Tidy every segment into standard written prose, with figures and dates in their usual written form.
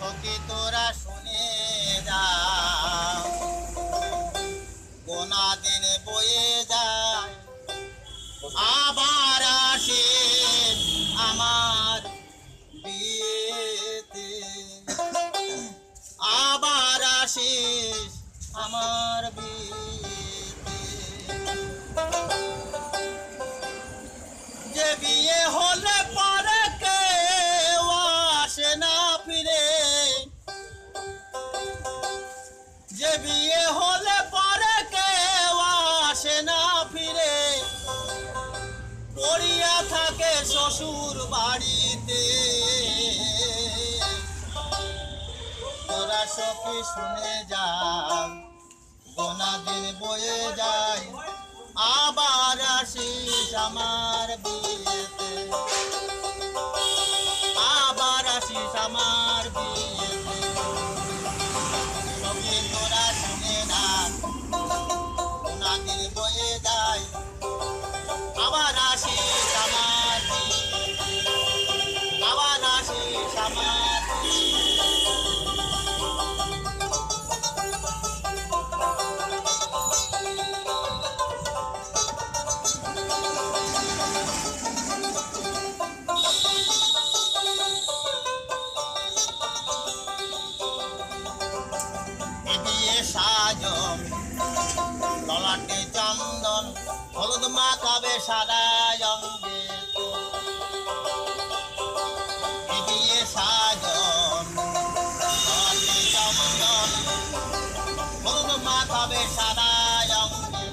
সখী তোরা শুনে যা, গোনা দিন বয়ে যায়, আবার আসে আমার বিয়েতে, আবার আসিস আমার বিয়েতে। যে বিয়ে হলে পরে কেউ আসে না ফিরে, যে বিয়ে হলে পরে কেউ আসে না ফিরে, পড়িয়া থাকে শ্বশুর বাড়িতে। তোরা সখী শুনে যা, গোনা দিন বয়ে যায়, আবার আসিস আমার বিয়েতে, আবার আসিস আমার বিয়েতে। সখী তোরা শুনে না, গোনা দিন বয়ে যায়, আবার আসিস আমার বিয়েতে, আবার আসিস আমার বিয়েতে। সাজন ললাটে চন্দন, হলুদ মাখাবে সাদা অঙ্গে, দিয়ে সাজন ললাটে চন্দন, হলুদ মাখাবে সাদা অঙ্গে,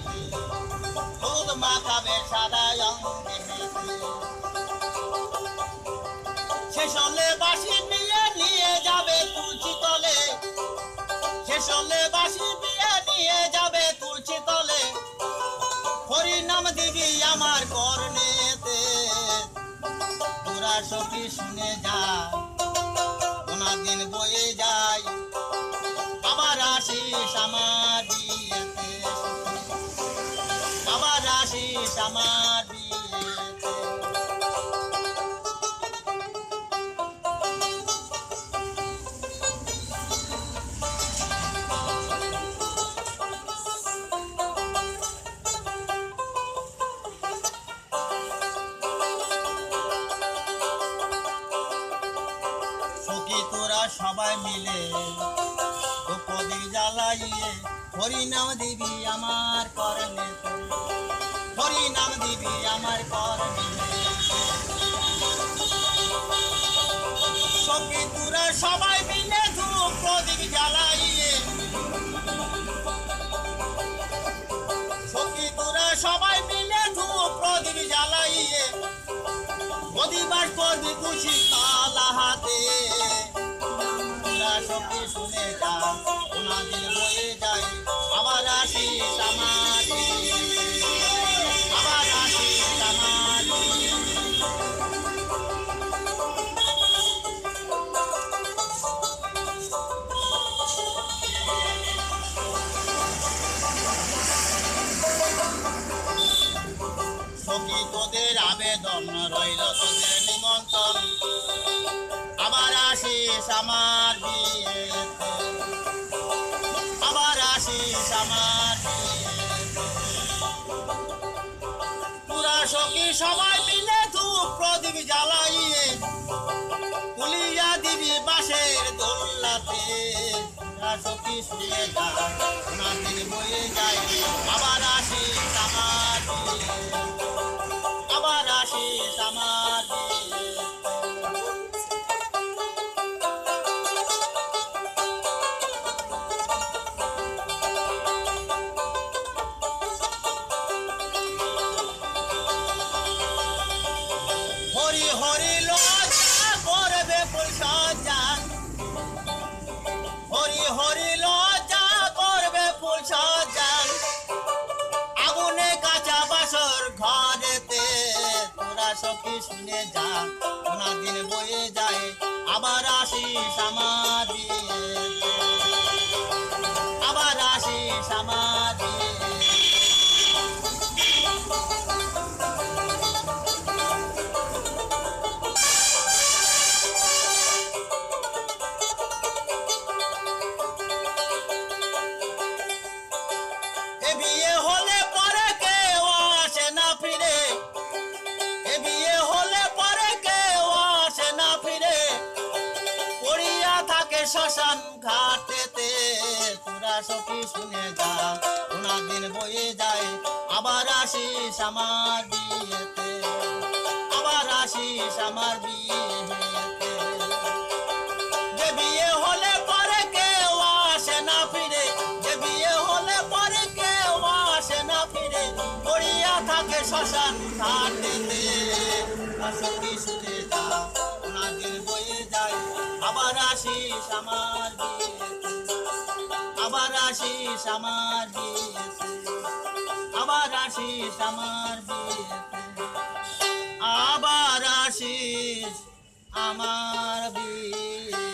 হলুদ মাখাবে সাদা অঙ্গে। শেষ হলে বাঁশি দিয়ে নিয়ে যাবে তুলসী তলে, শেষ হলে বাঁশি দিয়ে নিয়ে যাবে তুলসী তলে, হরি নাম দিবি আমার কর্ণেতে। তোরা সখী শুনে যা, গোনা দিন বয়ে যায়, আবার আসিস আমার বিয়েতে, আবার আসিস আমার বিয়েতে। তোরা সবাই মিলে প্রদীপ জ্বালাইয়ে হরি নাম দিবি আমার কর্ণেতে, হরি নাম দিবি আমার কর্ণেতে। সখী তোরা সবাই মিলে ধূপ প্রদীপ জ্বালাইয়ে, সখী তোরা সবাই মিলে ধূপ প্রদীপ জ্বালাইয়ে, অধিবাস করবি খুশি তালা হাতে। সখী শুনে যা, গোনা দিন বয়ে যায়, আবার আসিস আমার বিয়েতে, আবার আসিস আমার বিয়েতে। সখী তোদের আবেদন রইল, তোদের নিমন্ত্রণ, আবার আসিস আমার বিয়েতে, আবার আসিস আমার বিয়েতে। তোরা সখী সবাই মিলে ধূপ প্রদীপ জ্বালাইয়ে, তুলিয়া দিবি বাঁশের দোল্লাতে। তোরা সখী শুনে যা, গোনা দিন বয়ে যায়, আবার আসিস আমার বিয়েতে, আবার আসিস আমার বিয়েতে। হরি হরি লজ্জা করবে ফুল সজ্জা, হরি হরি লজ্জা করবে ফুল সজ্জা, আগুনে কাঁচা বাসর ঘরেতে। তোরা সখী শুনে যা, গোনা দিন বয়ে যায়, আবার আসিস আমার বিয়েতে, আবার আসিস আমার বিয়েতে। থাকে শ্মশান ঘাটেতে, তোরা সখী শুনে যা, ওনার দিন বয়ে যায়, আবার আসিস আমার বিয়েতে, আবার আসিস আমার বিয়েতে। যে বিয়ে হলে পরে কেউ আসে না ফিরে, যে বিয়ে হলে পরে কেউ আসে না ফিরে, পড়িয়া থাকে শ্মশান ঘাটেতে, তোরা সখী শুনে যা, ওনার দিন বয়ে যায়, আবার আসিস আমার বিয়েতে, আবার আসিস আমার বিয়েতে, আবার আসিস আমার বিয়েতে, আবার আসিস আমার বিয়েতে।